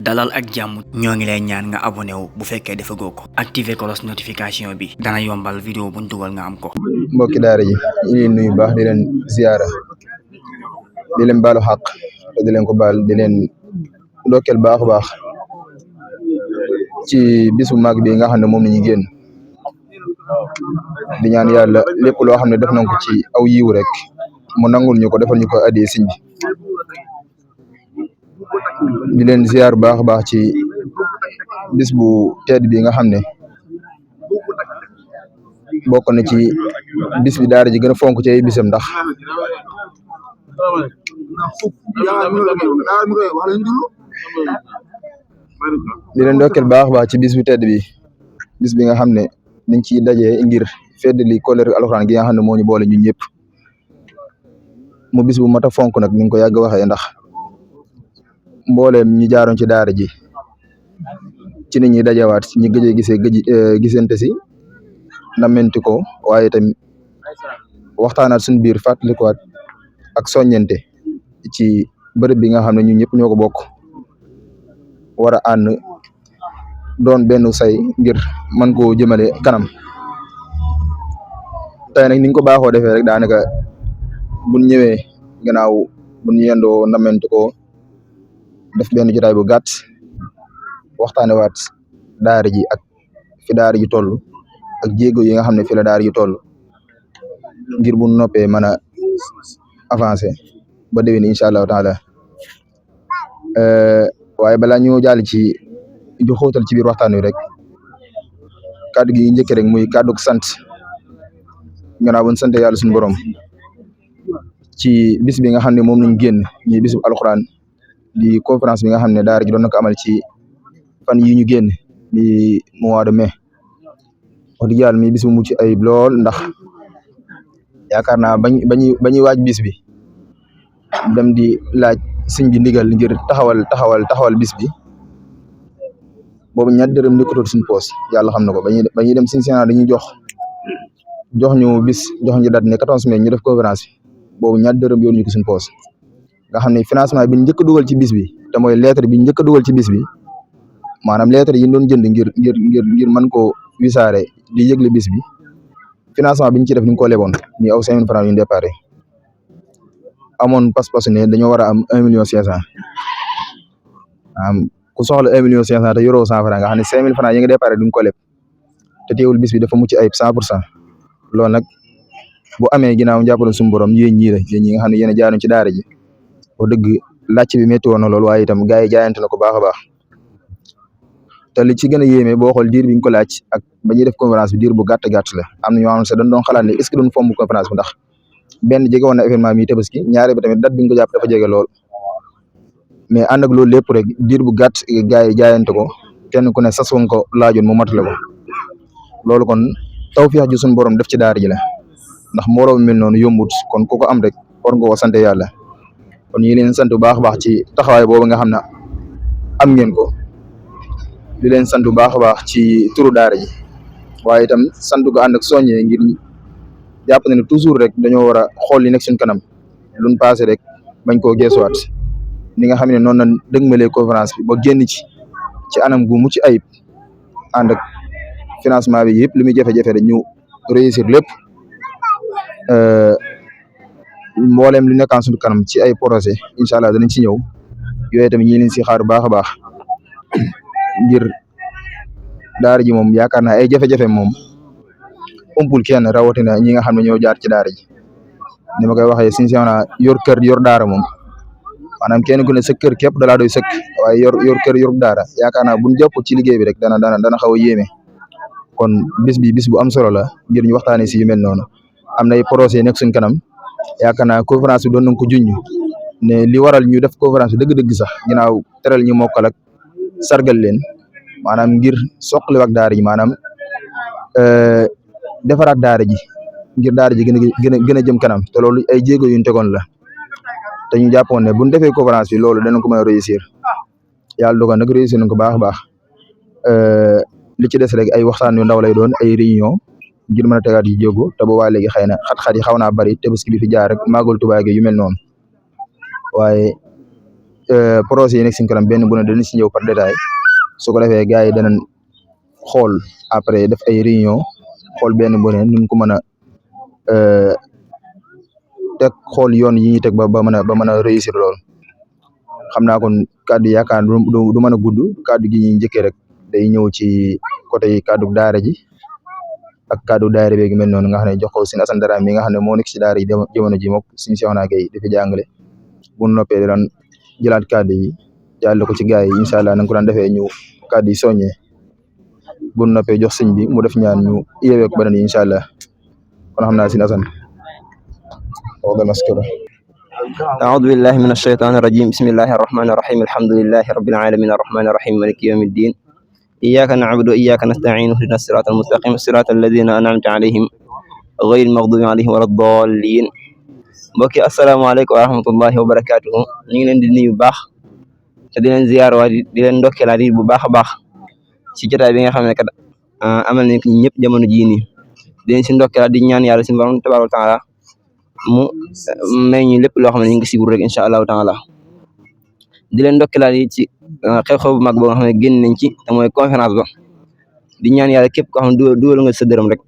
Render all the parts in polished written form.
dalal ak jàmm ñoo ngi lay ñaan nga abonné wu bu fekkee defagoo ko activer cloche notification bi dana yombal vidéo buñ dugal nga am ko. mbokki daara ji ñu ngi nuyu baax di leen ziyaara di leen baalu xaq di leen ko baal di leen ndokkeel baax a baax ci bisu mag bi nga xam ne moom la ñu génn di ñaan yàlla lépp loo xam ne def nañ ko ci aw yiw rek mu nangul ñu ko defal ñu ko addi sëñ bi di leen ziyaar baax a baax ci bis bu tedd bi nga xam ne bokk na ci bis bi daara ji gën a fonk ci ay bisam ndax di leen ndokkeel baax a baax ci bis bu tedd bi bis bi nga xam ne dañ ciy dajee ngir feddali kóllëre alxuraan gi nga xam ne moo ñu boole ñun ñëpp mu bis bu mat a fonk nag ni nga ko yàgg waxee ndax mbooleem ñi jaaroon ci daara ji ci nit ñi dajawaat ñi gëj a gisante si namenti ko waaye tamit waxtaanaat suñu biir fàttalikuwaat ak soññente ci bërëb bi nga xam ne ñun ñëpp ñoo ko bokk war a ànd doon benn say ngir mën koo jëmale kanam tey nag ni ñu ko baaxoo defee rek daanaka buñ ñëwee gannaaw buñ yendoo namenti ko def benn jotaay bu gàtt waxtaane waat daara ji ak fi daara ji toll ak jéego yi nga xam ne fi la daara ji toll ngir bu noppee mën a avancer ba déwén incha allahu taala waaye balaa ñu jàll ci di xóotal ci biir waxtaan wi rek kàddu gi njëkk rek muy kàddu sant gannaaw bu ñu sant yàlla suñu borom ci bis bi nga xam ne moom lañ génn ñi bisu alxuraan di conférence bi nga xam ne daara ji doon na ko amal ci fan yi ñu génn di mois de mai wax dëgg yàlla mi bis bu mucc ayib lool ndax yaakaar naa bañuy waaj bis bi dem di laaj sëñ bi ndigal ngir taxawal bis bi boobu ñaar dërëm nekkutoon suñu poos yàlla xam na ko bañuy dem suñu sénat dañuy jox ñu bis jox ñu date ne 14 mai ñu def conférence bi boobu ñaar dërëm yoonu ñu ko suñu poos nga xam ne financement bi njëkk a dugal ci bis bi te mooy lettre bi njëkk a dugal ci bis bi maanaam lettre yi ñu doon jënd ngir mën koo wisaare di yëgle bis bi financement bi ñu ci def ñu ngi ko leboon ñu aw 5 000 francs yu ñu déparé amoon pas-pas ne dañoo war a am 1 million 500 ku soxla 1 million 500 te yoroo 100 francs nga xam ne 5 000 francs yi nga déparé duñ ko leb te teewul bis bi dafa mucc ayib 100% loolu nag bu amee ginnaaw njàppale suñu borom yéen ñii la yéen ñi nga xam ne yéen a jaaroon ci daara ji wax dëgg laajte bi métti woon na lool waaye itam gars yi jaayante na ko baax a baax te li ci gën a yéeme boo xool diir bi ñu ko laaj ak ba ñuy def conférence bi diir bu gàtt la am na ñoo xam ne sax dañ doon xalaat ne est ce que duñ fomb conférence bi ndax benn jege woon na événement mi tabaski ñaare bi tamit date bi ñu ko jàpp dafa jege lool mais ànd ak loolu lépp rek diir bu gàtt gars yi jaayante ko kenn ku ne sas woon ko laajoon mu matale ko loolu kon tawfeex ji suñu borom def ci daara ji la ndax mbooloo mel noonu yombut kon ku ko am rek war nga ko sant yàlla kon ñu ngi leen sant bu baax a baax ci taxawaay boobu nga xam ne am ngeen ko di leen sant bu baax a baax ci turu daara ji waaye itam sant ko ànd ak soññee ngir jàpp na ne toujours rek dañoo war a xool li nekk suñ kanam luñ passé rek bañ koo geesuwaat ni nga xam ne noonu lañ dëgmalee conférence bi ba génn ci anam gu mucc ayib ànd ak financement bi yëpp li muy jafe-jafe rek ñu réussir lépp mboolem lu nekkaan suñu kanam ci ay projet incha allah danañ ci ñëw yooyu tamit ñi leen si xaar bu baax a baax ngir daara ji moom yaakaar naa ay jafe-jafe moom umpul kenn rawatina ñi nga xam ne ñoo jaar ci daara ji ni ma koy waxee sincèrement yor kër yor daara moom maanaam kenn ku ne sa kër képp dalaa doy sëkk waaye yor kër yor daara yaakaar naa buñ jàpp ci liggéey bi rek dana xaw a yéeme kon bis bu am solo la ngir ñu waxtaanee si yu mel noonu am na ay projet nekk suñ kanam yaakaar naa conférence bi doon nañ ko junj ne li waral ñu def conférence bi dëgg-dëgg sax ginnaaw teral ñu mokkal ak sargal leen maanaam ngir soqali ak daara ji maanaam defaraat daara ji ngir daara ji gën a jëm kanam te loolu ay jéego yu ñu tegoon la te ñu jàppoon ne bu ñu defee conférence bi loolu danañ ko mën a réussir yàlla dogal nag réussir nañ ko baax a baax li ci des rek ay waxtaan yu ndaw lay doon ay réunion ngir mën a tegaat yi jéego te boobaa léegi xëy na xat-xat yi xaw naa bari tabaski bi fi jaar rek màggal Tuubaa gi yu mel noonu waaye projet yi nekk suñ kanam benn bu ne dañu si ñëw par détail su ko defee gars yi danañ xool après def ay réunion xool benn bu ne nuñ ko mën a teg xool yoon yi ñuy teg ba mën a réussir lool xam naa kon kàddu yi yaakaar du mën a gudd kàddu gi ñuy njëkkee rek day ñëw ci côté yi kàddu daara ji ak kàddu daara beegi mel noonu nga xam ne jox ko Sëñ Assane Dara mi nga xam ne moo nekk ci daara yi jamono ji mook Sëñ Cheikhouna Gaye di fi jàngale bu noppee daan jëlaat kàddu yi jàll ko ci gars yi incha allah na nga ko daan defee ñu kàddu yi soññee bu noppee jox sëñ bi mu def ñaan ñu yeewee ko beneen yi incha allah kon xam naa Sëñ Assane وهذا المسكرة. أعوذ بالله من الشيطان الرجيم بسم الله الرحمن الرحيم الحمد لله رب العالمين الرحمن الرحيم مالك يوم الدين إياك نعبد وإياك نستعين اهدنا الصراط المستقيم صراط الذين أنعمت عليهم غير المغضوب عليهم ولا الضالين mbokk yi asalaamaaleykum wa rahmatullahi wa barakatuhu ñu ngi leen di nuyu bu baax te di leen ziyaar waa di leen ndokkeelaat bu baax a baax ci jotaay bi nga xam ne kat amal nañ ko ñëpp jamono jii nii di leen si ndokkeelaat di ñaan yàlla si borom tabaaraka wa taala mu may ñu lépp loo xam ne ñu ngi si wur rek incha allahu taala di leen ndokkeelaat yi ci xew-xew bu mag boo nga xam ne génn nañ ci te mooy conférence ba di ñaan yàlla képp koo xam ne dugal nga sa dërëm rek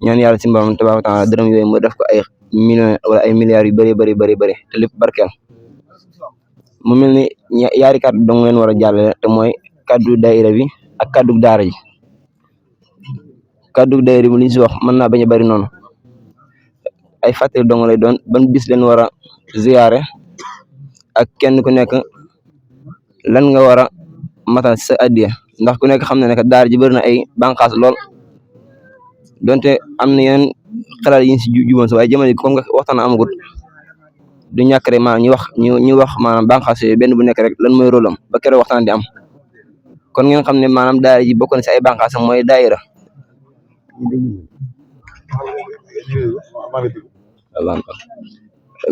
ñaan yàlla si borom tabaaraka wa taala dërëm yooyu mu def ko ay millions wala ay milliards yu bëri te lépp barkeel mu mel ni yaari kàddu dong leen war a jàllale te mooy kàddu daayira bi ak kàddu daara ji kàddu daayira bi li ñu si wax mën naa bañ a bëri noonu ay fàttali dong lay doon ban bis leen war a ziyaare ak kenn ku nekk lan nga war a matal sa addiya ndax ku nekk xam na ne que daara ji bëri na ay bànqaas lool donte am na yeneen xalaat yi ñu si juboon sa waaye jamono ji comme nga waxtaan amagut du ñàkk rek maanaam ñu wax maanaam bànqaas yooyu benn bu nekk rek lan mooy rôle am ba keroog waxtaan di am kon ngeen xam ne maanaam daara ji bokk na si ay bànqaas mooy daayira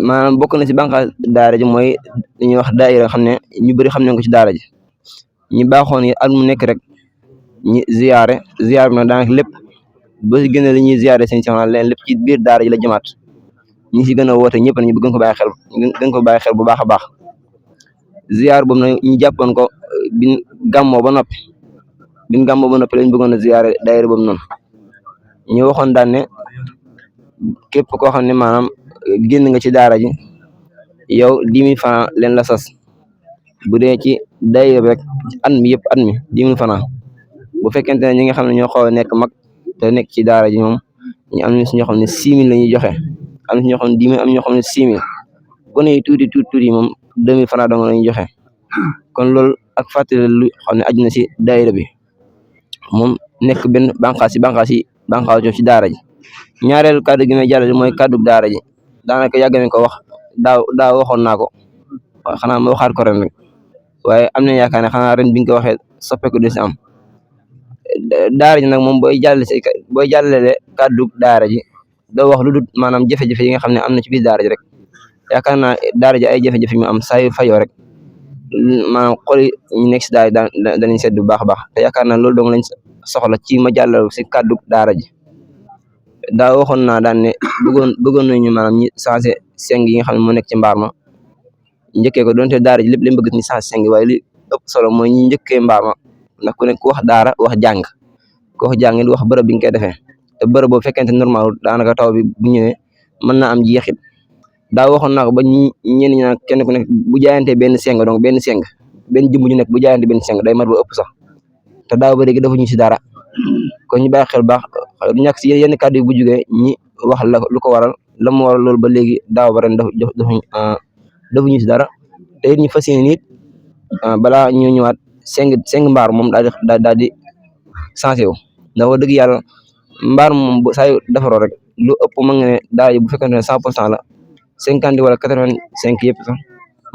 maanaam bokk na si bànqaas daara ji mooy li ñuy wax daayira xam ne ñu bëri xam nañ ko ci daara ji ñi baaxoon yi at mu nekk rek ñi ziyaare bi nag daanaka lépp ba si gën a li ñuy ziyaare seen soxna leen lépp ci biir daara ji la jëmaat ñi si gën a woote ñëpp ñu gën ko bàyyi xel bu baax a baax ziyaar boobu nag ñu jàppoon ko bin gàmmoo ba noppi lañ bëggoon a ziyaare daayira boobu noonu ñu waxoon daan ne képp koo xam ne maanaam génn nga ci daara ji yow 10 000 francs leen la sas bu dee ci daayira rek at mi 10 000 francs bu fekkente ne ñi nga xam ne ñoo xaw a nekk mag te nekk ci daara ji moom ñu am na si ñoo xam ne 6 000 la ñuy joxe am na si ñoo xam ne 10 000 am ñoo xam ne 6 000 gone yi tuuti moom 2 000 francs dong la ñuy joxe kon loolu ak fàttali lu xam ne aju na si daayira bi moom nekk benn bànqaas ci daara ji ñaareelu kàddu gi may jàllale mooy kàddu daara ji daanaka yàgg nañ ko wax daaw waxoon naa ko xanaa ma waxaat ko ren rek waaye am nañ yaakaar ne xanaa ren bi nga ko waxee soppeeku du si am daara ji nag moom booy jàllale kàddu daara ji doo wax lu dul maanaam jafe-jafe yi nga xam ne am na ci biir daara ji rek yaakaar naa daara ji ay jafe-jafe mu am saa yu fayoo rek maanaam xol yi ñu nekk si daara danañ sedd bu baax a baax te yaakaar naa loolu dong lañ soxla ci ma jàllale si kàddu daara ji daa waxoon naa daan ne bëggoon nañu maanaam ñi changé seng yi nga xam ne moo nekk ci mbaar ma njëkkee ko donte daara ji lépp lañ bëgg ni changé seng waaye li ëpp solo mooy ñi njëkkee mbaar ma ndax ku nekk ku wax daara wax jàng ku wax jàng wax bërëb bi nga koy defee te bërëb boobu fekkente normal daanaka taw bi bu ñëwee mën naa am jeexit daa waxoon naa ko ba ñenn ñi naan kenn ku nekk bu jaayantee benn seng donc benn jëmb ñu nekk bu jaayante benn seng day mat ba ëpp sax te daaw ba léegi defuñu si dara kon ñu bàyyi xel baax du ñàkk si yenn kàddu yi bu jugee ñi wax la lu ko waral la mu waral loolu ba léegi daaw ba ren defuñu si dara te it ñu fas yéene nit balaa ñu ñëwaat seng mbaar moom daal di changé wu ndax wax dëgg yàlla mbaar moom saa yu defaroo rek lu ëpp mën nga ne daara ji bu fekkente ne 100% la 50 wala 85 yëpp sax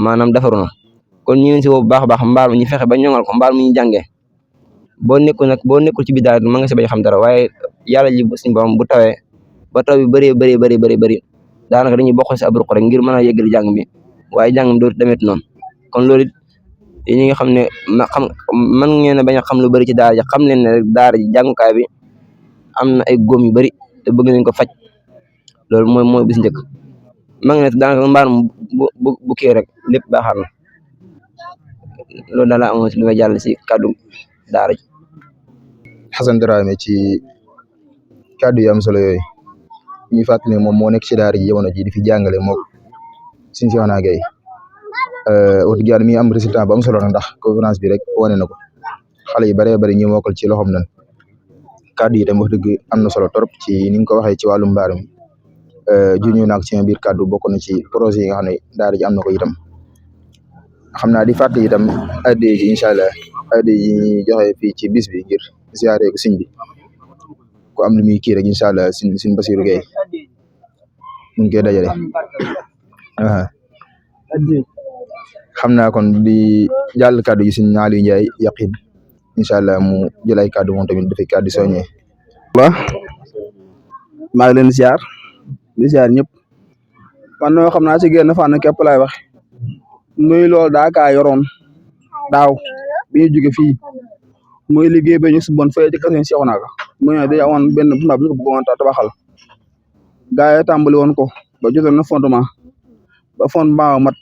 maanaam defaru na kon ñu ngi si woo bu baax a baax mbaar mi ñu fexe ba ñoŋal ko mbaar mi ñu jàngee boo nekkul ci biir daara mën nga si bañ xam dara waaye yàlla ji suñu borom bu tawee ba taw bi bëri daanaka dañuy bokk si ab ruq rek ngir mën a yeggali jàng bi waaye jàng mi dootu demeet noonu kon loolu it ñi nga xam ne mën ngeen a bañ a xam lu bëri ci daara ji xam leen ne rek daara ji jàngukaay bi am na ay góom yu bëri te bëgg nañ ko faj loolu mooy bis njëkk ma ngi ne daanaka mbaar bu kii rek lépp baaxaar na loolu daal la amoon si li may jàll si kàddu daara ji. Xasan Dramé ci kàddu yu am solo yooyu ñuy fàttali ne moom moo nekk ci daara ji jamono ji di fi jàngale moom Sëñ Cheikhouna Gaye wax dëgg yàlla mi am résultat bu am solo ndax conférence bi rek wane na ko xale yu bëree bëri ñu mokkal ci loxoom nan kàddu yi tam wax dëgg am na solo trop ci ni nga ko waxee ci wàllum mbaar mi juñu naak ci biir kàddu bokk na ci projet yi nga xam ne daara ji am na ko itam xam naa di fàttali itam adde ji incha allah adde yi ñuy joxe fii ci bis bi ngir ziare ko sëñ bi ku am lu muy kii rek incha allah sin Basiru Gaye mu ngi koy dajale xam naa kon di jàll kàddu yi sëñ Aliou Ndiaye Yaqin incha allah mu jël ay kàddu moom tamit dafay kàddu soññee. waaw maa ngi leen di ziar ñëpp man noo xam naa ci génn fànn képp laay wax muy loolu daa kaa yoroon daaw bi ñu jóge fii muy liggéey ba ñu suboon fay ci kër Cheikhouna Ga muy day amoon benn bu ñu ko bëggoon tabaxal gaa yi tàmbali woon ko ba jotoon na fondement ba fondement mat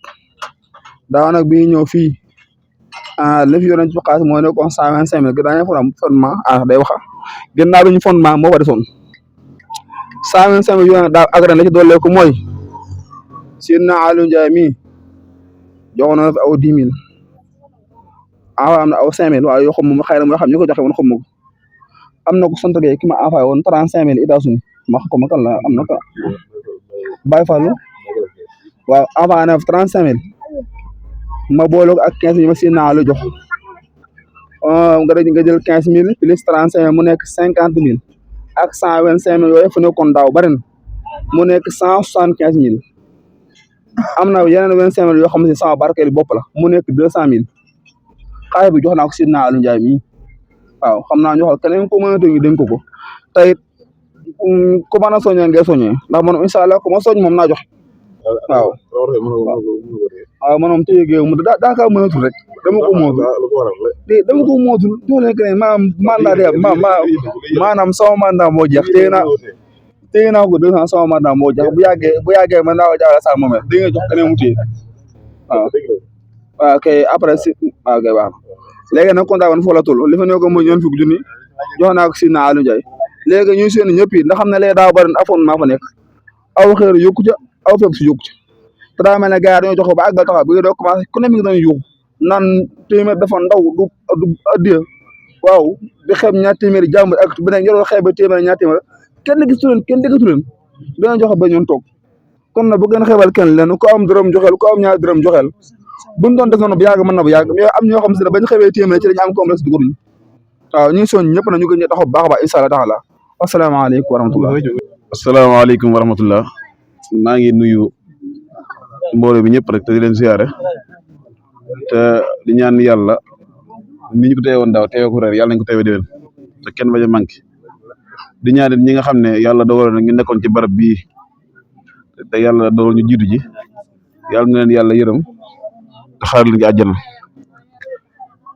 daaw nag bi ñu ñëw fii li fi yoroon ci xaalis moo nekkoon 125 000 gannaaw fondement day waxa gannaaw ñu fondement moo fa desoon 125 000 yoo daal ak ren la ci doole ko mooy Seydina Aliou Ndiaye mii joxoon na fi aw 10 000 am na aw 5 000 waaye yoo xam moom xëy na moo xam ñu ko joxe woon xam nga am na ko sant Gueye ki ma envoyé woon 35 000 États-Unis ma xam ko ma kan la am na ko Baye Fallou waaw envoyé na fi 35 000 ma boole ko ak 15 000 ma Seydina Aliou jox nga jël 15 000 plus 35 000 mu nekk 50 000 ak 125 000 yooyu fu nekkoon daaw bari na mu nekk 175 000 am na yeneen 25 000 yoo xam ne sama barkeelu bopp la mu nekk 200 000 xaalis bi jox naa ko Seydina Aliou Ndiaye mii waaw xam naa ñu xool keneen ko mën a tënk dénk ko tey ku mën a soññee ngay soññee ndax man incha allah ku ma soñ moom naa jox waaw waaw man moom tey géew mu daa kaa mënatul rek dama ko mootul dama nekk ne mandat de maanaam sama mandat moo jeex téye naa ko 200 sama mandat moo jeex bu yàggee man naa ko jaawale sax moom di nga jox keneen mu téye waaw kay après si waaw kay baax na léegi nag kontaan woon foofu la toll li fa nekkoon mooy ñoom fukki junni jox naa ko Seydina Aliou Ndiaye léegi ñuy seen ñëpp yi ndax xam ne léegi daaw bari na afoon maa fa nekk aw xeer yokku ca aw fépp si yokku ca te daa mel ne gars yi dañoo joxe ba àggal taxaw bi nga doon commencé ku ne mi ngi doon yuuxu naan téeméer dafa ndaw du addiya waaw di xeeb ñaar téeméeri jàmbur ak beneen yoroo xeeb ba téeméer ñaar téeméer kenn gisu leen kenn déggatu leen dañoo joxe ba ñoon toog kon nag bu ngeen xeebal kenn leen ku am dërëm joxeel ku am ñaar dërëm joxeel buñ doon def noonu bu yàgg mën na bu yàgg mais am ñoo xam si ne bañ xewee téeméer ci lañu am complexe dugub ñi waaw ñu ngi soñ ñëpp na ñu gën a taxaw bu baax a baax incha allah taala asalaamaaleykum wa rahmatullah asalaamaaleykum wa rahmatullah maa ngi nuyu mbooloo bi ñëpp rek te di leen siyaare te di ñaan yàlla ni ñu ko teewoon daaw teewee ko ren yàlla nañu ko teewee déwén te kenn bañ a manqué di ñaan ñi nga xam ne yàlla dogal na ñu nekkoon ci barab bii te yàlla dogal ñu jiitu ji yàlla na leen yàlla yërëm te xaaral leen ci àjjana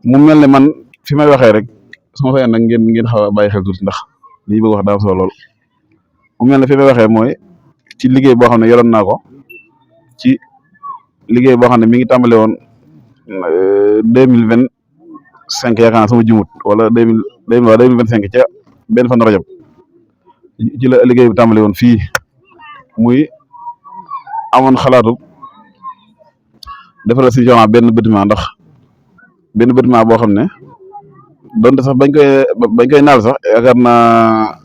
mu mel ne man fi may waxee rek sama fay nag ngeen xaw a bàyyi xel tuuti ndax li ñu bëgg wax daa solo lool mu mel ne fi may waxee mooy ci liggéey boo xam ne yoroon naa ko ci liggéey boo xam ne mi ngi tàmbale woon 2025 yaakaar naa sama jumut wala 2025 ca benn fan rajab ci la liggéey bi tàmbale woon fii muy amoon xalaatu defaral si genre benn bâtiment ndax benn bâtiment boo xam ne donte sax bañ koy naal sax yaakaar naa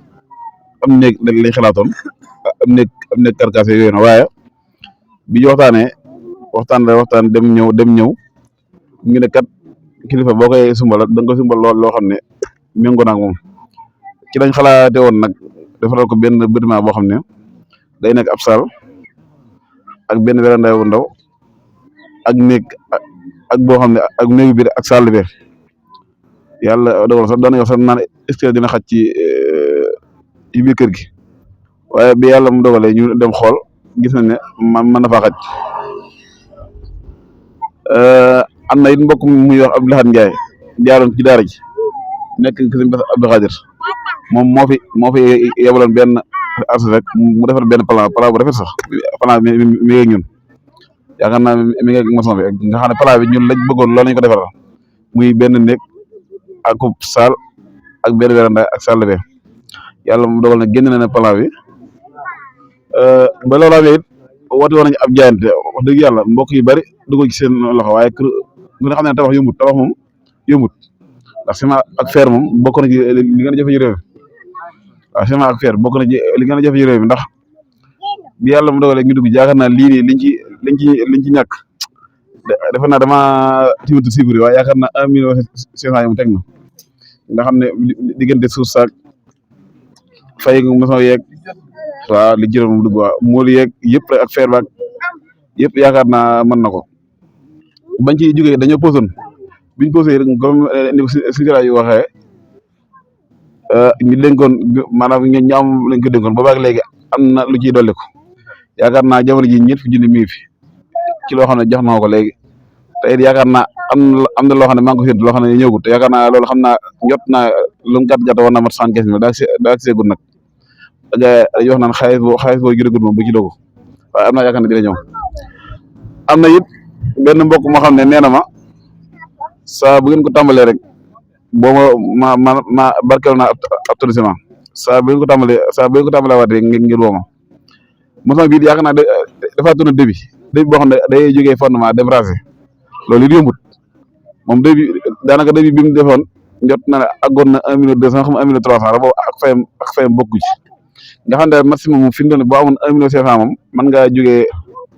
am néeg lañ xalaatoon am néeg karkaas yooyu na waaye bi ñu waxtaan dem ñëw ñu ne kat kilifa boo koy sumbal da nga koy sumbal loo xam ne méngoo na ak moom ci lañ xalaate woon nag defaral ko benn bâtiment boo xam ne day nekk ab saal ak benn werandaay bu ndaw ak néeg ak boo xam ne ak néegu biir ak saal bi yàlla dogal sax doon na sax naan est-ce que dina xaj ci biir kër gi waaye bi yàlla mu dogalee ñu dem xool gis nañ ne mën na faa xaj am na it mbokk muy wax Abdou Lahad Ndiaye jaaroon ci daara ji nekk Sëñ Bass Abdou Khadir moom moo fi yebaloon benn architecte mu defar benn plan bu rafet sax plan bi mi ngi ñun yaakaar naa mi ngi ak maçon bi nga xam ne plan bi ñun lañ bëggoon loolu lañ ko defaral muy benn néeg ak saal ak benn véranda ak salle de bain yàlla mu dogal na génn na ne plan bi ba loolu amee it woote woon nañu ab jaayante wax dëgg yàlla mbokk yu bari dugg ci seen loxo waaye kër ku ne xam ne tabax moom yombut ndax ciment ak fer moom bokk na ci li gën a jafe ci réew mi waaw ciment ak fer bokk na ci li gën a jafe ci réew mi ndax bi yàlla mu dogalee ñu dugg yaakaar naa lii nii liñ ci ñàkk defe naa dama timatu chiffre waaye yaakaar naa 1 million 500 mu teg na nga xam ne diggante suuf saak fay maçon yeeg waaw li jëloon mu dugg waaw mool yeeg yëpp ak fer baak yëpp yaakaar naa mën na ko bañ ci jógee dañoo posoon biñ posé comme ni ko si yu waxee ñu dénkoon maanaam ñu am lañ ko dénkoon boobaag léegi am na lu ciy dolli ko yaakaar naa jamono ji ñett fu junni mi ngi fi ci loo xam ne jox na ko léegi te it yaakaar naa am na loo xam ne maa ngi ko séntu loo xam ne ñëwgut te yaakaar naa loolu xam naa jot naa lu mu gàtt war naa mat 75 mille daa seegul nag gars yi dañuy wax naan xaalis boo jërëgul moom bu ci dogu waaye am naa yaakaar ne dina ñëw am na it benn mbokk moo xam ne nee na ma saa bu ngeen ko tàmbalee rek boo ma barkeel naa ab tourisme saa bu ngeen ko tàmbalee waat rek ngir woo ma maçon bi yaakaar naa dafa tourné début boo xam ne day jógee fondement dem rasé loolu it yombut moom début daanaka début bi mu defoon jot na ne àggoon na 1 million 200 xam 1 million 300 rek boobu ak fayam bokku ci nga xam ne maximum moom fi mu doon boo amoon 1 million 500 moom mën ngaa jógee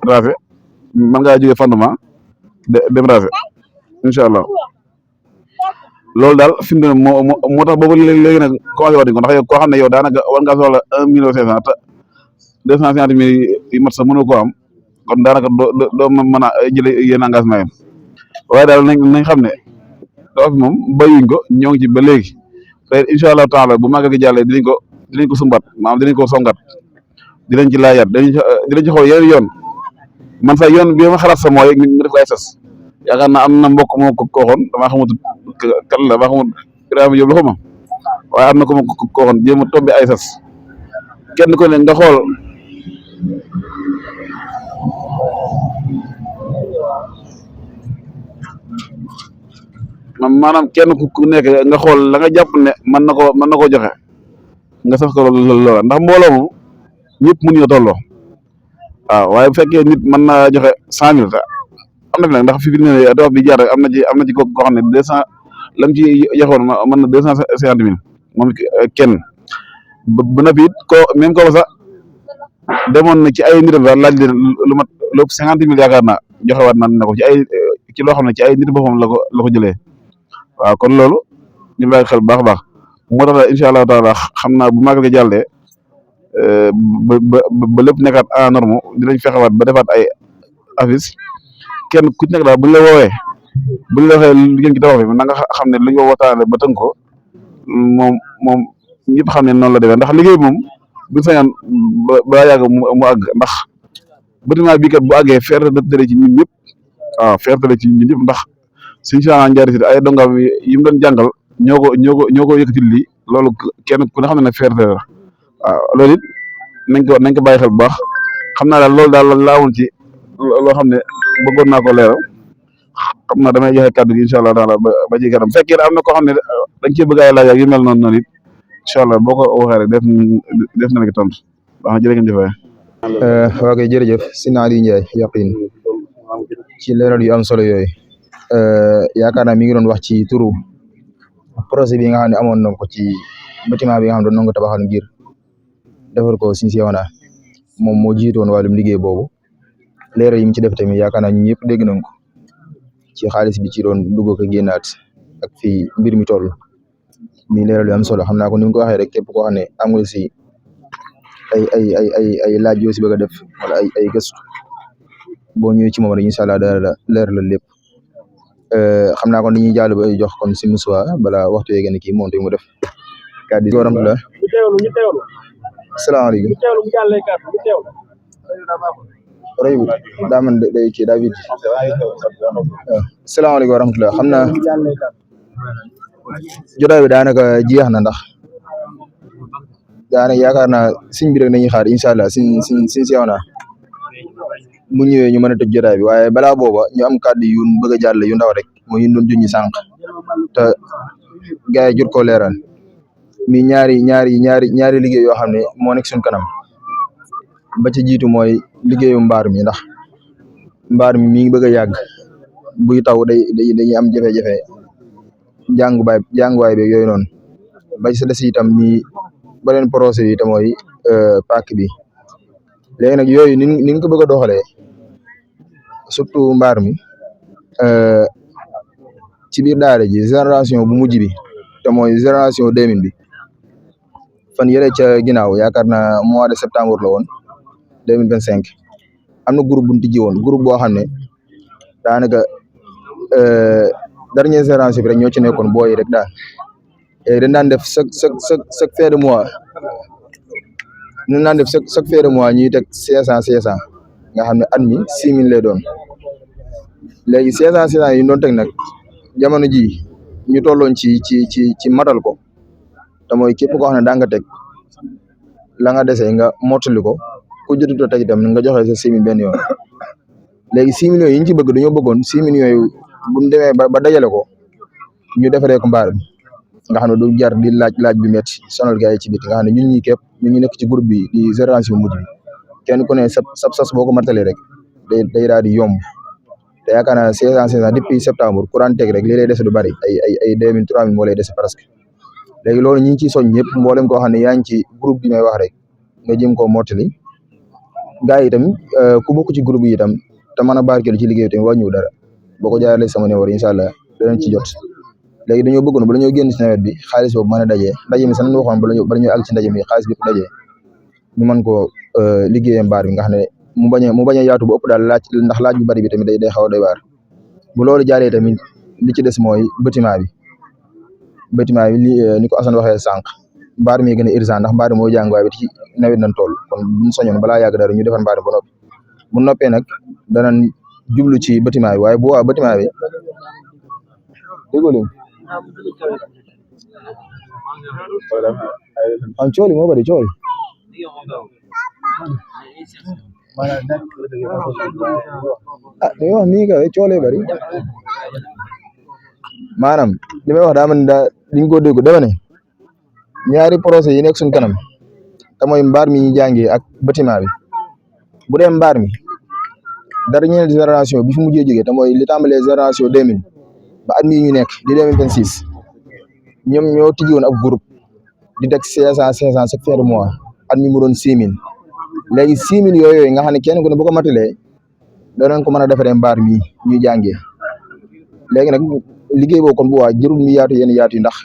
rasé mën ngaa jógee fondement dem rasé incha allah loolu daal fi mu doon moo tax boobu léegi nag commencé waat ko ndax yow koo xam ne yow daanaka war ngaa soxla 1 million 500 te 250 mille yi mat sax mënoo koo am kon daanaka doo mën a jëlee yenn engagement yi waaye daal nañ xam ne doo fi moom bayuñ ko ñoo ngi ci ba léegi te incha allah taala bu màggal gi jàllee dinañ ko sumbat maanaam dinañ ko songat dinañ ci laajaat dinañ ci xool yeneen yoon man sax yoon bi ma xalaat sa mooy ñu def ko ay sas yaakaar naa am na mbokk moo ko kooxoon damaa xamut kan la maa xamut Ibrahima Diop la xuma waaye am na ko ma ko kooxoon jéem a tombe ay sas kenn ko ne nga xool maanaam kenn ku nekk nga xool la nga jàpp ne mën na koo joxe nga sax ko loola ndax mbooloo moom ñëpp mënuñoo tolloo waaw waaye bu fekkee nit mën naa joxe 100 000 am na fi nag ndax fi ne dox bi jaar am na ci koo xam ne 200 lam ci joxoon mën na 250 000 moom kenn ba na fi it même kooku sax demoon na ci ay nitam daal laaj leen lu mat lépp 50 000 yaakaar naa joxewaat na ko ci loo xam ne ci ay nit boppam la ko jëlee waaw kon loolu ñu bàyyi xel bu baax a baax moo tax daal incha allah taala xam naa bu màggal gi jàllee ba lépp nekkaat en norme dinañ fexewaat ba defaat ay affiche kenn ku ci nekk daal buñ la woowee buñ la waxee lu jëm ci tabax bi na nga xam ne lu ñu waxtaanee ba tënk ko moom ñëpp xam ne noonu la demee ndax liggéey moom bu sañoon ba yàgg mu àgg ndax bâtiment bii kat bu àggee fierté da tële ci ñun ñëpp waaw fierté la ci ñun ñëpp ndax suñu changement njaari si ay dongam yi mu doon jàngal ñoo ko yëkkati lii loolu kenn ku ne xam ne fierté la waaw loolu it nañ ko bàyyi xel bu baax xam naa daal loolu daal laawul ci loo xam ne bëggoon naa ko leeral xam naa damay joxe kàddu gi incha allah taala ba ci kanam fekkee am na koo xam ne dañ cee bëgg ay laaj ak yu mel noonu it incha allah boo ko waxee rek def na la ko tontu baax na jërë ngeen jëfee. waa kay jërëjëf Sina Aliou Ndiaye Yaqin ci leeral yu am solo yooyu yaakaar naa mi ngi doon wax ci turu projet bi nga xam ne amoon na ko ci bâtiment bi nga xam ne doon na ko tabaxal ngir defar ko Sine Siona moom moo jiitoon wàllum liggéey boobu leeral yi mu ci def tamit yaakaar naa ñun ñëpp dégg nañ ko ci xaalis bi ci doon dugg ko génnaat ak fii mbir mi toll mi leeral yu am solo xam naa ko ni nga ko waxee rek képp koo xam ne am nga si ay laaj yoo si bëgg a def wala ay gëstu boo ñëwee ci moom rek incha allah dara leeral la lépp xam naa kon dañuy jàll ba jox kon si Moussa bala waxtu yee gën a kii moom tamit mu def kàddu gi warahmatullah salaamaaleykum roy bi daa man day kii daa vite salaamaaleykum wa rahmatullah xam naa jotaay bi daanaka jeex na ndax daanaka yaakaar naa siñ bi rek nañuy xaar incha allah siñ Siona bu ñëwee ñu mën a tëj jotaay bi waaye balaa booba ñu am kàddu yu bëgg a jàll yu ndaw rek mooy yu doon junñi sànq te gars yi jot koo leeral mi ñaari liggéey yoo xam ne moo nekk suñ kanam ba ci jiitu mooy liggéeyu mbaar mi ndax mbaar mi ngi bëgg a yàgg buy taw dañuy am jafe-jafe jànguwaay beeg yooyu noonu ba ci sa des itam mi beneen projet yi te mooy pàcc bi léegi nag yooyu ni nga ko bëgg a doxalee surtout mbaar mi ci biir daara ji génération bu mujj bi te mooy génération 2000 bi fan yële ca ginnaaw yaakaar naa mois de septembre la woon 2025 am na groupe bu ñu tijji woon groupe boo xam ne daanaka dernière génération bi rek ñoo ci nekkoon booy rek daal dañ daan def chaque fin de mois dañ daan def chaque fin de mois ñuy teg 500 nga xam ne at mi 6000 lay doon léegi 500 yi ñu doon teg nag jamono ji ñu tolloon ci matal ko te mooy képp koo xam ne daa nga teg la nga dese nga mottali ko ku jotut a teg itam nga joxe sa 6000 benn yoon léegi 6 millions yi ñu ci bëgg dañoo bëggoon 6 millions yi bu ñu demee ba dajale ko ñu defaree ko mbaar bi nga xam ne du jar di laaj bi métti sonal gars yi ci biti nga xam ne ñun ñii képp ñu ngi nekk ci groupe bi di génération mujj bi kenn ku ne sab sas boo ko martalee rek day daal di yomb te yaakaar naa 500 depuis septembre courant teg rek lii lay dese du bari ay 2000 3000 moo lay dese presque léegi loolu ñi ngi ciy soñ ñëpp mboolem koo xam ne yaa ngi ci groupe bi may wax rek nga jëm koo mottali gars yi itam ku bokk ci groupe yi itam te mën a barkeelu ci liggéey tamit wàññiwul dara boo ko jaaralee sama numéro incha allah danañ ci jot léegi dañoo bëggoon bala ñoo génn ci nawet bi xaalis boobu mën a dajee ndaje mi sax nañu waxoon bala ñuy àgg ci ndaje mi xaalis bi dajee ñu mën koo liggéeyee mbaar bi nga xam ne mu bañ a yaatu bu ëpp daal ndax laaj bu bari bi tamit day xaw a doy waar bu loolu jaaree tamit li ci des mooy bâtiment bi ni ko Assane waxee sànq mbaar mi gën a urgent ndax mbaar mi moo jàng waaye ci nawet nañ toll kon buñ soñoon balaa yàgg dara ñu defar mbaar mi ba noppi bu noppee nag danañ jublu ci bâtiment bi waaye bu waa bâtiment bi déggoo leen am cooli moo bari cooli dañuy wax mii ka coolee bari maanaam li may wax daa man daa liñ ko dégg dama ne ñaari projet yi nekk suñ kanam te mooy mbaar mi ñu jàngee ak bâtiment bi bu dee mbaar mi dernière génération bi fi mujjee jógee te mooy li tàmbalee génération 2000 ba at mii ñu nekk di 2026 ñoom ñoo tijji woon ab groupe di teg 500 chaque fin de mois at mi mu doon 6000 léegi 6000 yooyu nga xam ne kenn ku ne bu ko matalee danañ ko mën a defaree mbaar mi ñuy jàngee léegi nag liggéey boobu kon bu waa jërul mi yaatu yenn yaatu yi ndax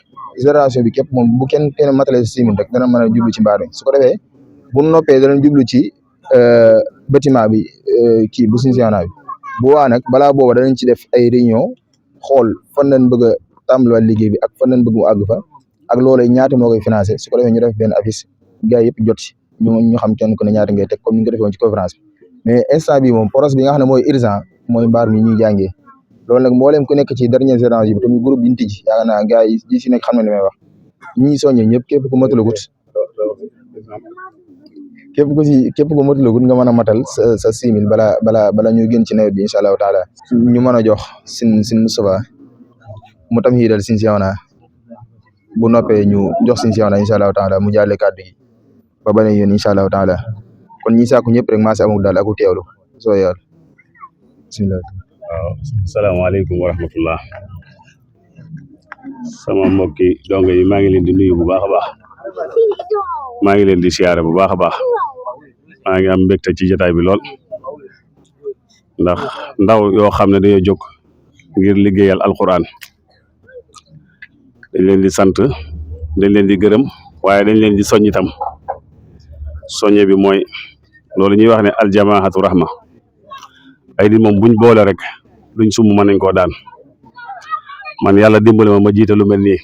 génération bi képp moom bu kenn matalee 6000 rek dana mën a jublu ci mbaar mi su ko defee bu noppee danañ jublu ci bâtiment bi kii bu suñu bi bu waa nag balaa booba danañ ci def ay réunion xool fan lañ bëgg a tàmbaliwaat liggéey bi ak fan lañ bëgg mu àgg fa ak loolu ñaata moo koy financé su ko defee ñu def benn affiche gars yëpp jot ci ñu xam kenn ku ne ñaata ngay teg comme ni nga ko defee woon ci conférence bi mais instant bi moom projet bi nga xam ne mooy urgent mooy mbaar mi ñuy jàngee loolu nag mboolem ku nekk ci dernière génération bi tamit groupe bi ñu tijji yaakaar naa gars yi si nekk xam na li may wax ñi soññe ñëpp képp ku matalagut nga mën a matal sa 6000 bala ñuy génn ci nawet bi incha allahu taala ñu mën a jox sin Moustapha mu tam xiidal sin siwana bu noppee ñu jox sin siwana incha allahu taala mu jàlle kàddu gi ba beneen yoon incha allahu taala kon ñi sàkku ñëpp rek maase amul daal aku teewlu soo yàlla bismillah waaw salaamaaleykum wa rahmatullah sama mbokki donga yi maa ngi leen di nuyu bu baax a baax maa ngi leen di siyaare bu baax a baax maa ngi am mbégte ci jotaay bi lool ndax ndaw yoo xam ne dañoo jóg ngir liggéeyal alquran dañ leen di sant dañ leen di gërëm waaye dañ leen di soññ itam soññe bi mooy loolu ñuy wax ne aljamaahatu rahma ay di moom buñ boole rek duñ sumb mën nañ koo daan man yàlla dimbali ma jiite lu mel nii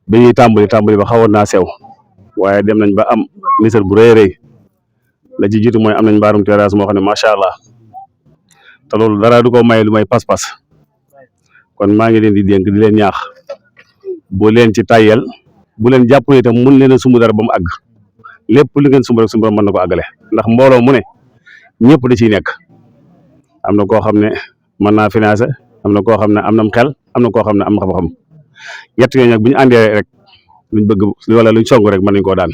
bi ñuy tàmbali ba xawoon naa sew waaye dem nañ ba am nisar bu rëy rëy la ci jiitu mooy am nañ mbaarum terrasse moo xam ne macha allah te loolu dara du ko may lu may pas-pas kon maa ngi leen di dénk di leen ñaax bu leen ci tàyyel bu leen jàpp ne itam mun leen a sumb dara ba mu àgg lépp li ngeen sumb rek sumb mën na ko àggale ndax mbooloo mu ne ñëpp da ciy nekk am na koo xam ne mën naa financer am na koo xam ne am nam xel am na koo xam ne am na xam-xam ñett yooyu nag bu ñu àndee rek luñ bëgg wala luñ song rek mën nañ koo daan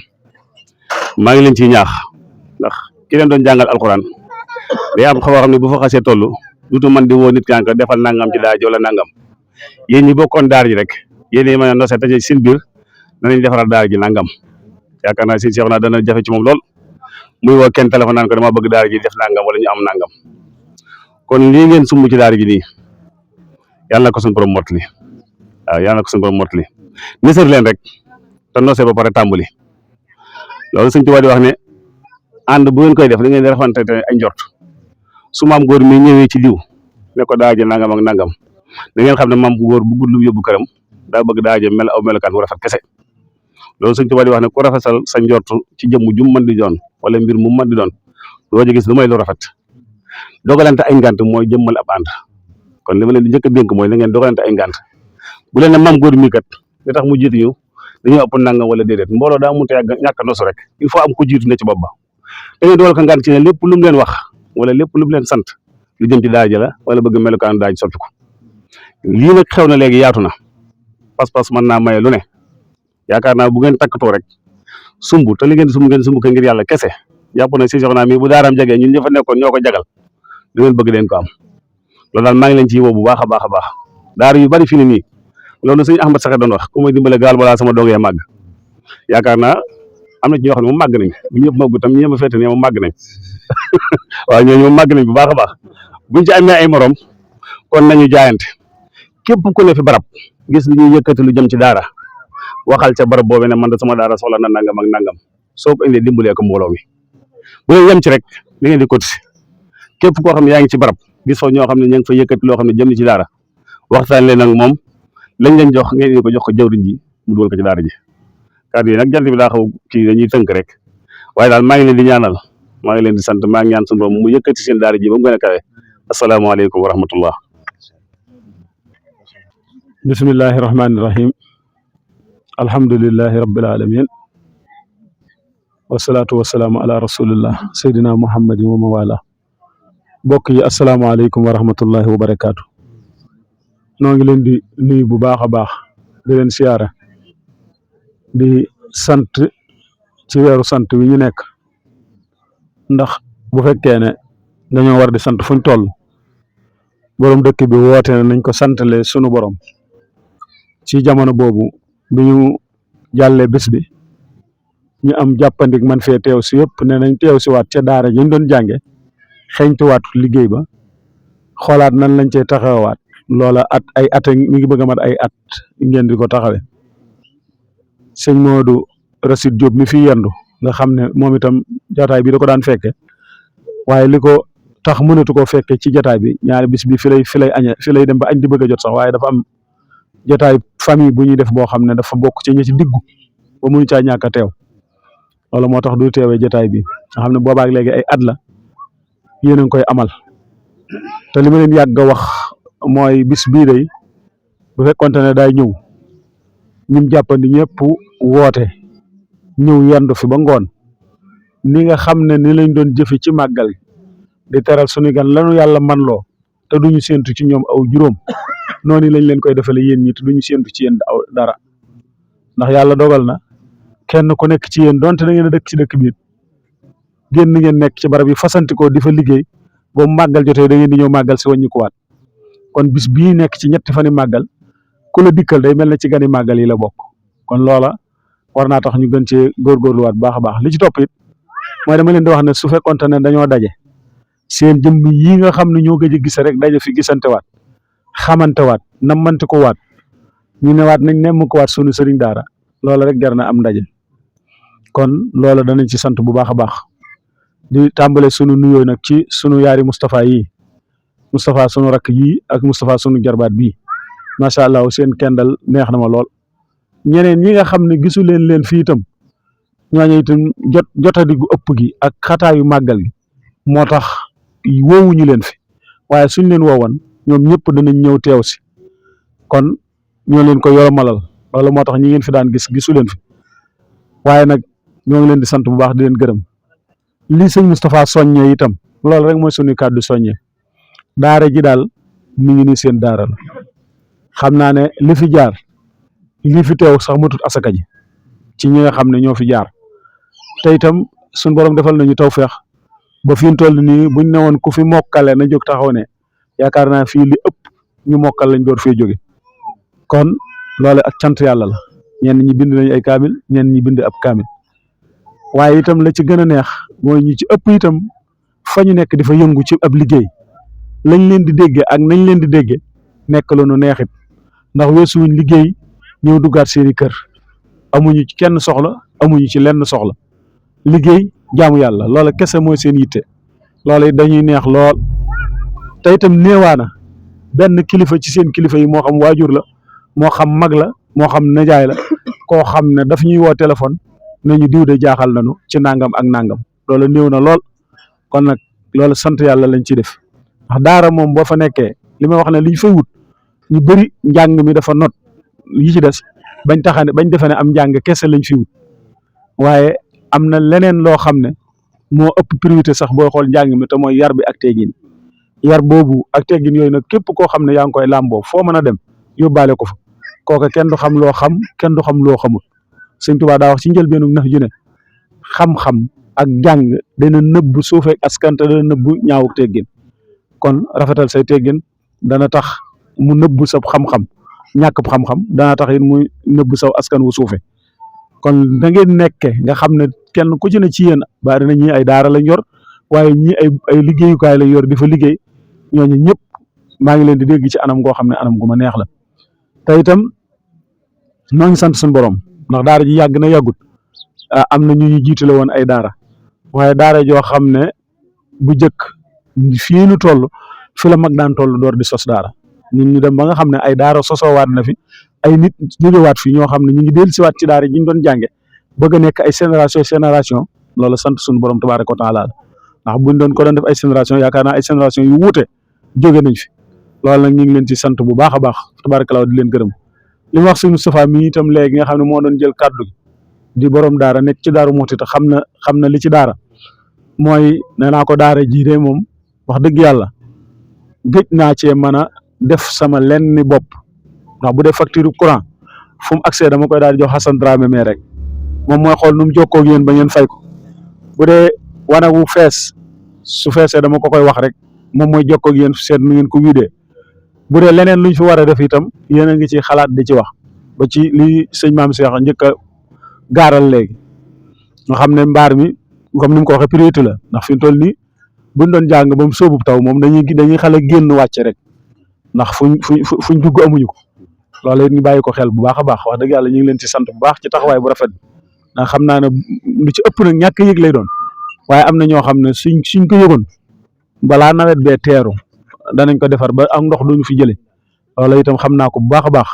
maa ngi leen ciy ñaax ndax ki leen doon jàngal alxuraan day am xaw xam ne bu fa xasee toll duutu man di woo nit kaan ko defal nangam ci daara ji wala nangam yéen ñi bokkoon daara ji rek yéen ñi mën a nosee taje seen biir danañ defaral daara ji nangam yaakaar naa si Cheikh naa dana jafe ci moom lool muy woo kenn téléphone naan ko dama bëgg daara ji def nangam wala ñu am nangam kon lii ngeen sumb ci daara ji nii yàlla na ko suñu borom mottali waaw yàlla na ko suñu borom mottali nisër leen rek te nosee ba pare tàmbali loolu Sëñ Tuubaa di wax ne ànd bu ngeen koy def da ngeen di rafante ay njort su maam góor mi ñëwee ci diw ne ko daara ji nangam ak nangam da ngeen xam ne maam góor bu gudd lu yóbbu këram daa bëgg daara ji mel aw melokaan bu rafet kese loolu Sëñ Tuubaa di wax ne ku rafetal sa njort ci jëmm ju mën di doon wala mbir mu mën di doon doo ci gis lu may lu rafet dogalante ay ngant mooy jëmmal ab ànd kon li ma leen di njëkk a dénk mooy na ngeen dogalante ay ngant bu leen ne maam góor mi kat li tax mu jiitu ñu dañoo ëpp nangam wala déedéet mbooloo daa mënut a yàgg ñàkk a nosu rek il faut am ko jiitu ne ci bopp ba da ngeen dogal ko ngant ci ne lépp lu mu leen wax wala lépp lu mu leen sant lu jëm ci daara ji la wala bëgg melukaan daara ji soppi ko lii nag xew na léegi yaatu na pas-pas mën naa maye lu ne yaakaar naa bu ngeen takkatoo rek sumb te li ngeen sumb ko ngir yàlla kese jàpp na si soxna mi bu daaraam jagee ñun ña fa nekkoon ñoo ko jagal lu ngeen bëgg leen ko am loolu daal maa ngi leen ci woo bu baax a baax a baax daara yu bari fi ne nii loolu sëñ Ahmad Saxe doon wax ku may dimbale gaal balaa sama doog yee màgg yaakaar naa am na ci ñoo xam ne moom màgg nañ bu ñëpp màggu tam ñi ma féete ne moom màgg nañ waaw ñooñu moom màgg nañ bu baax a baax buñ ci amee ay morom kon nañu jaayante képp ku ne fi barab gis li ñuy yëkkati lu jëm ci daara waxal ca barab boobee ne man de sama daara soxla na nangam ak nangam soo ko indee dimbalee ko mbooloo mi bu leen yem ci rek li ngeen di cotiser képp koo xam ne yaa ngi ci barab gis fa ñoo xam ne ña ngi fa yëkkati loo xam ne jëm ni ci daara waxtaan leen nag moom lañ leen jox ngeen indi ko jox ko jawriñ ji mu dugal ko ci daara ji kàddu yi nag jant bi daa xaw kii dañuy tënk rek waaye daal maa ngi leen di ñaanal maa ngi leen di sant maa ngi ñaan suñu borom mu yëkkati seen daara ji ba mu gën a kawe asalaamaaleykum wa rahmatullah bismillahi rahmaani rahim alhamdulillahi rabbil alamin wasalaatu wasalaamu ala rasulillah sayyidina muhammadin wa mawala mbokk yi asalaamaaleykum wa rahmatullahi wa barakaatu noo ngi leen di nuyu bu baax a baax di leen siyaara di sant ci weeru sant wi ñu nekk ndax bu fekkee ne dañoo war di sant fuñ toll borom dëkk bi woote na nañ ko santale sunu borom ci jamono boobu bi ñu jàllee bés bi ñu am jàppandik man fee teew si yëpp ne nañ teew si waat ca daara ñu doon jànge xeñtuwaat liggéey ba xoolaat nan lañ cee taxawaat loola ay at mi ngi bëgg a mat ay at ngeen di ko taxawe sëñ Modou Racide Diop mi fi yendu nga xam ne moom itam jataay bi da ko daan fekke waaye li ko tax mënatu koo fekke ci jataay bi ñaari bis bi fi lay añe fi lay dem ba añ di bëgg a jot sax waaye dafa am jataay famille bu ñuy def boo xam ne dafa bokk ci ñi ci diggu ba mënu caa ñàkk a teew loolu moo tax du teewee jataay bi nga xam ne boobaak léegi ay at la yéen a ngi koy amal te li ma leen yàgg a wax mooy bis bii day bu fekkonte ne daay ñëw ñim jàppandi ñëpp woote ñëw yendu fi ba ngoon ni nga xam ne ni lañ doon jëfe ci màggal di teral suñu gan lanu yàlla man loo te duñu séentu ci ñoom aw juróom noonu lañ leen koy defale yéen ñi te duñu séentu ci yéen aw dara ndax yàlla dogal na kenn ku nekk ci yéen donte da ngeen a dëkk ci dëkk bi génn ngeen nekk ci barab yi fasantikoo di fa liggéey boobu màggal jotee da ngeen di ñëw màggal si wàññi ko waat kon bis bii nekk ci ñetti fani màggal ku la dikkal day mel ne ci gani màggal yi la bokk kon loola war naa tax ñu gën cee góorgóorluwaat baax a baax li ci topp it mooy dama leen di wax ne su fekkonte ne dañoo daje seen jëmm yi nga xam ne ñoo gëj a gis rek daje fi gisantewaat xamantewaat nammanti ko waat ñu newaat nañ nemm ko waat sunu sëriñ daara loola rek jar na am ndaje kon loola danañ ci sant bu baax a baax di tàmbale sunu nuyoo nag ci sunu yaari Moustapha yi Moustapha sunu rakk yii ak Moustapha sunu jarbaat bii macha allah seen kendal neex na ma lool ñeneen ñi nga xam ne gisu leen fii itam ñooñu itam jotadi gu ëpp gi ak xataayu màggal gi moo tax woowuñu leen fi waaye suñ leen woowoon ñoom ñëpp danañ ñëw teew si kon ñoo leen ko yoromalal loolu moo tax ñi ngeen fi daan gisu leen fi waaye nag ñoo ngi leen di sant bu baax di leen gërëm li sëñ Moustapha soññee itam loolu rek mooy suñu kàddu soññee daara ji daal mi ngi nii seen daara la xam naa ne li fi jaar li fi teew sax matut asaka ji ci ñi nga xam ne ñoo fi jaar te itam suñ borom defal nañu tawfeex ba fi mu toll nii buñ ne woon ku fi mokkale na jóg taxaw ne yaakaar naa fii li ëpp ñu mokkal lañ door fee jóge kon loolu ak cant yàlla la ñenn ñi bind nañ ay kaamil ñenn ñi bind ab kaamil waaye itam la ci gën a neex mooy ñi ci ëpp itam fa ñu nekk di fa yëngu ci ab liggéey lañ leen di déggee ak nañ leen di déggee nekk la nu neexit ndax weesuwuñ liggéey ñëw duggaat seeni kër amuñu ci kenn soxla amuñu ci lenn soxla liggéey jaamu yàlla loola kese mooy seen yitte loola it dañuy neex lool te itam néewaana benn kilifa ci seen kilifa yi moo xam waajur la moo xam mag la moo xam najaay la koo xam ne daf ñuy woo téléphone nañu diw de jaaxal nañu ci nangam ak nangam loola néew na lool kon nag loolu sant yàlla lañ ci def ndax daara moom boo fa nekkee li may wax ne liñ fay wut ñu bëri njàng mi dafa not yi ci des bañ taxane bañ defe ne am njàng kese lañ fi wut waaye am na leneen loo xam ne moo ëpp priorité sax booy xool njàng mi te mooy yar bi ak teggin yar boobu ak teggin yooyu nag képp koo xam ne yaa ngi koy làmboo foo mën a dem yóbbaale ko fa kooka kenn du xam loo xam kenn du xam loo xamul Sëñ Tuubaa daa wax ci njëlbeenu nax ju ne xam-xam ak jàng dana nëbb suufeeg askan te dana nëbb ñaawuk teggin kon rafetal say teggin dana tax mu nëbb sa xam-xam ñàkk xam-xam dana tax it mu nëbb saw askan wu suufe kon da ngeen nekke nga xam ne kenn ku ci ne ci yéen bari na ñii ay daara lañ yor waaye ñii ay liggéeyukaay lañ yor di fa liggéey ñooñu ñëpp maa ngi leen di dégg ci anam goo xam ne anam gu ma neex la te itam noo ngi sant suñu borom ndax daara ji yàgg na yàggut am na ñu jiitale woon ay daara waaye daara joo xam ne bu jëkk fii nu toll fi la mag daan toll door di sos daara ñun ñu dem ba nga xam ne ay daara sosoowaat na fi ay nit jógewaat fi ñoo xam ne ñu ngi dellusiwaat ci daara ji ñu doon jànge bëgg a nekk ay génération loolu sant suñu borom tabaaraka wa taala ndax buñ doon ko doon def ay génération yaakaar naa ay génération yu wuute jóge nañ fi loolu nag ñu ngi leen ci sant bu baax a baax tabaaraka di leen gërëm li mu wax suñu Moustapha mi itam léegi nga xam ne moo doon jël kàddu gi di borom daara nekk ci Daaru Muxti te xam na li ci daara mooy nee naa ko daara ji de moom wax dëgg yàlla gëj naa cee mën a def sama lenn ni bopp ndax bu dee facture courant fu mu accès dama koy daal di jox Hassan Dramé mais rek moom mooy xool nu mu jokkoo ak yéen ba ngeen fay ko bu dee wanagu fees su feesee dama ko koy wax rek moom mooy jokkoo ak yéen seet nu ngeen ko widee bu dee leneen luñ fi war a def itam yéen a ngi ci xalaat di ci wax ba ci li sëñ Maam Cheikh njëkk a gaaral léegi nga xam ne mbaar mi comme ni mu ko waxee priorité la ndax fi mu toll nii buñ doon jàng ba mu sóobub taw moom dañuy xale génn wàcce rek ndax fuñ dugg amuñu ko loolu it ñu bàyyi ko xel bu baax a baax wax dëgg yàlla ñu ngi leen ci sant bu baax ci taxawaay bu rafet ndax xam naa ne lu ci ëpp nag ñàkk yëg lay doon waaye am na ñoo xam ne suñ ko yëgoon balaa nawet bee teeru danañ ko defar ba ak ndox duñu fi jëlee loolu itam xam naa ko bu baax a baax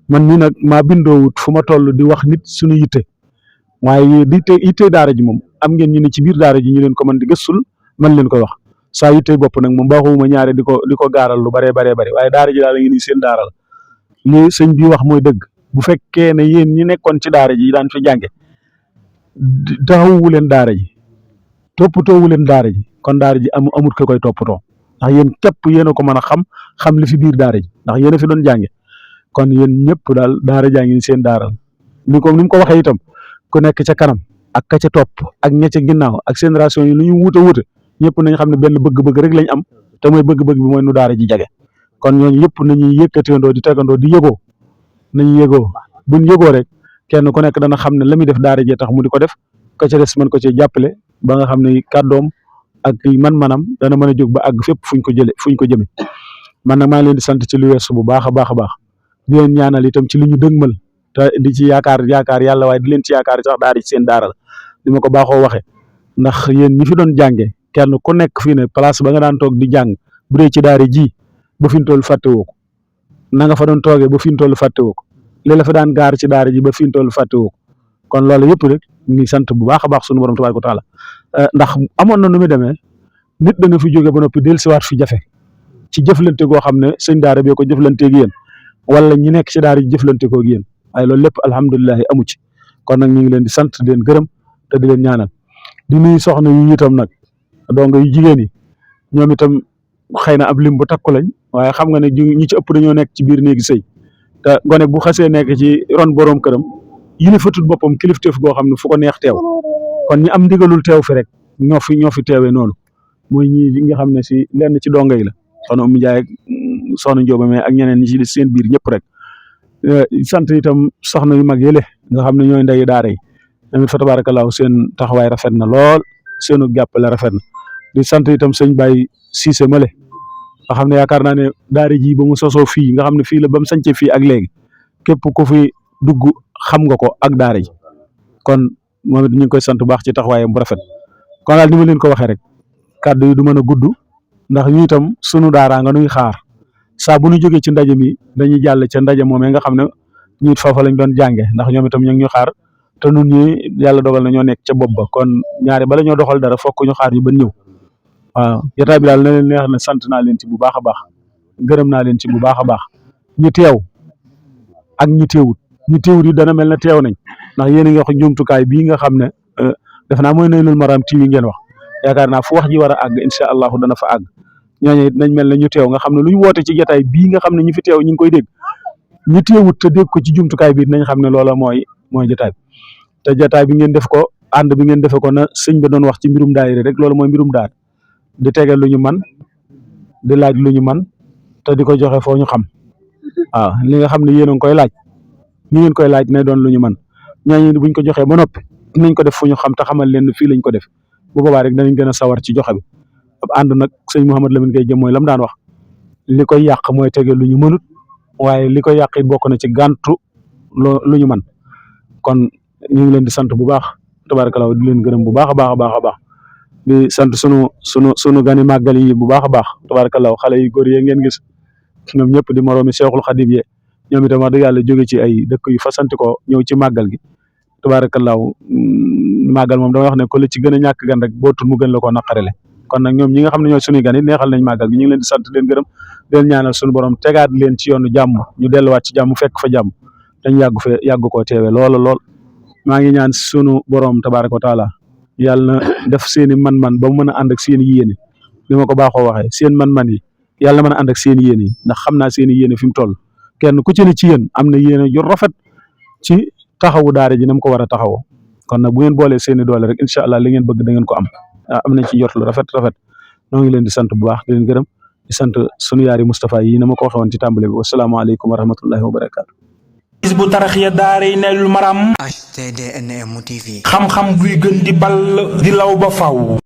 man mii nag maa bindoowut fu ma toll di wax nit suñu yitte waaye yitte daara ji moom am ngeen ñu ne ci biir daara ji ñu leen ko mën di gëstul man leen koy wax saa yitte bopp nag moom baaxuma ñaare di ko gaaral lu baree baree bari waaye daara ji daal la ngi nii seen daara la li sëñ bi wax mooy dëgg bu fekkee ne yéen ñi nekkoon ci daara ji daan fi jànge taxawu leen daara ji toppatoowu leen daara ji kon daara ji amut ko koy toppatoo ndax yéen képp yéen a ko mën a xam li fi biir daara ji ndax yéen a fi doon jànge kon yéen ñëpp daal daara jaa ngi seen daara la ni mu ko waxee itam ku nekk ca kanam ak ka ca topp ak ña ca ginnaaw ak génération yi lu ñu wuute ñëpp nañ xam ne benn bëgg-bëgg rek lañ am te mooy bëgg-bëgg bi mooy nu daara ji jage kon ñooñu yëpp nañuy yëkkatindoo di tegandoo di yëgoo nañu yëgoo buñ yëgoo rek kenn ku nekk dana xam ne la muy def daara jee tax mu di ko def ka ca des mën ko cee jàppale ba nga xam ne kàddoom ak man-manam dana mën a jóg ba àgg fépp fuñ ko jëme man nag maa ngi leen di sant ci lu weesu bu baax a baax a baax di leen ñaanal itam ci li ñu dëgmal te di ci yaakaar yàlla waaye di leen ci yaakaar sax daara ci seen daara la di ma ko baaxoo waxee ndax yéen ñi fi doon jànge kenn ku nekk fii ne place ba nga daan toog di jàng bu dee ci daara ji ba fi mu toll fàttewoo ko na nga fa doon toogee ba fi mu toll fàttewoo ko li la fa daan gaar ci daara ji ba fi mu toll fàttewoo ko kon loolu yëpp rek ñu sant bu baax a baax sunu borom tabaaraka wa taala ndax amoon na nu muy demee nit dana fi jóge ba noppi dellusiwaat fi jafe ci jëflante goo xam ne sëñ daara bee ko jëflanteeg yéen wala ñi nekk ci daara ji jëflante koog yéen waaye loolu lépp alhamdulilah amu ci kon nag ñu ngi leen di sant di leen gërëm te di leen ñaanal di nuyu soxna yu itam nag donc yu jigéen yi ñoom itam xëy na ab lim bu takku lañ waaye xam nga ne ñi ci ëpp dañoo nekk ci biir néegi sëy te gone bu xasee nekk ci ron boroom këram yilifatut boppam kilifteef goo xam ne fu ko neex teew kon ñi am ndigalul teew fi rek ñoo fi teewee noonu muy ñi nga xam ne si lenn ci donga yi la soxna Oumy Ndiaye ak soxna Njóoba mais ak ñeneen ñi ci seen biir ñëpp rek sant itam soxna yu mag yële nga xam ne ñooy ndeyu daara yi tamit fa tabaarakallaahu seen taxawaay rafet na lool seenu jàppale rafet na di sant itam sëñ Baye Cissé Male nga xam ne yaakaar naa ne daara ji ba mu sosoo fii nga xam ne fii la ba mu sañcee fii ak léegi képp ku fi dugg xam nga ko ak daara ji kon moom it ñu ngi koy sant bu baax ci taxawaayam bu rafet kon daal ni ma leen ko waxee rek kàddu yi du mën a gudd ndax ñu itam sunu daaraa nga nuy xaar saa bu ñu jógee ci ndaje mi dañuy jàll ca ndaje moomee nga xam ne ñu it foofa lañ doon jànge ndax ñoom itam ñu ngi ñu xaar te nun ñi yàlla dogal na ñoo nekk ca bopp ba kon ñaari bala ñoo doxal dara fokk ñu xaar ñu ban ñëw waaw jotaay bi daal na leen neex na sant naa leen ci bu baax a baax gërëm naa leen ci bu baax a baax ñu teew ak ñu teewut yi dana mel ne teew nañ ndax yéen a ngi wax jumtukaay bii nga xam ne def naa mooy Naylul Maram TV ngeen wax yaakaar naa fu wax ji war a àgg incha allahu dana fa àgg ñooñu it nañ mel ne ñu teew nga xam ne lu ñu woote ci jotaay bii nga xam ne ñu fi teew ñu ngi koy dégg ñu teewut te dégg ko ci jumtukaay bi nañ xam ne loola mooy jotaay bi te jotaay bi ngeen def ko ànd bi ngeen defe ko na sëñ ba doon wax ci mbirum daayira rek loolu mooy mbirum daal di tege lu ñu man di laaj lu ñu man te di ko joxe foo ñu xam waaw li nga xam ne yéen a ngi koy laaj ni ngeen koy laaj ne doon lu ñu man ñooñu buñ ko joxee ba noppi nañ ko def fu ñu xam te xamal leen fii lañ ko def bu boobaa rek danañ gën a sawar ci joxe bi ab ànd nag sëñ Mouhamed Lamine Gueye jëm mooy lam daan wax li koy yàq mooy tege lu ñu mënut waaye li koy yàq it bokk na ci gàntu lu ñu man kon ñu ngi leen di sant bu baax tabarakallah di leen gërëm bu baax a baax a baax a baax di sant sunu gani màggal yi bu baax a baax tabarakallah xale yi góor yee ngeen gis ñoom ñëpp di moroomi Seexul Xadim ye ñoom itam wax dëgg yàlla jóge ci ay dëkk yu fasanti ko ñëw ci màggal gi tabarakallahu màggal moom dama wax ne ko la ci gën a ñàkk gan rek bootul mu gën la koo naqarele kon nag ñoom ñi nga xam ne ñooy suñuy gan it neexal nañ màggal gi ñu ngi leen di sant leen gërëm leen ñaanal suñu borom tegaat leen ci yoonu jàmm ñu delluwaat ci jàmm fekk fa jàmm dañ yàgg koo teewe lool maa ngi ñaan sunu borom tabaraka wa taala yàlla na def seeni man-man ba mu mën a ànd ak seeni yéene li ma ko baaxoo waxee seen man-man yi yàlla na mën a ànd ak seeni yéene yi ndax xam naa seeni yéene fi mu toll kenn ku ci ne ci yéen am na yéene yu rafet ci taxawu daara ji na mu ko war a taxawoo kon nag bu ngeen boolee seeni doole rek incha allah li ngeen bëgg da ngeen ko am nañ ci jot lu rafet noo ngi leen di sant bu baax di leen gërëm di sant sunu yaari Moustapha yi na ma ko waxee woon ci tàmbale bi wasalaamaaleykum wa rahmatullahi wa barakaatu. Hizbut Tarqiyyah daaray Naylul Maram HTDNM TV xam-xam buy gën di ball di law ba faw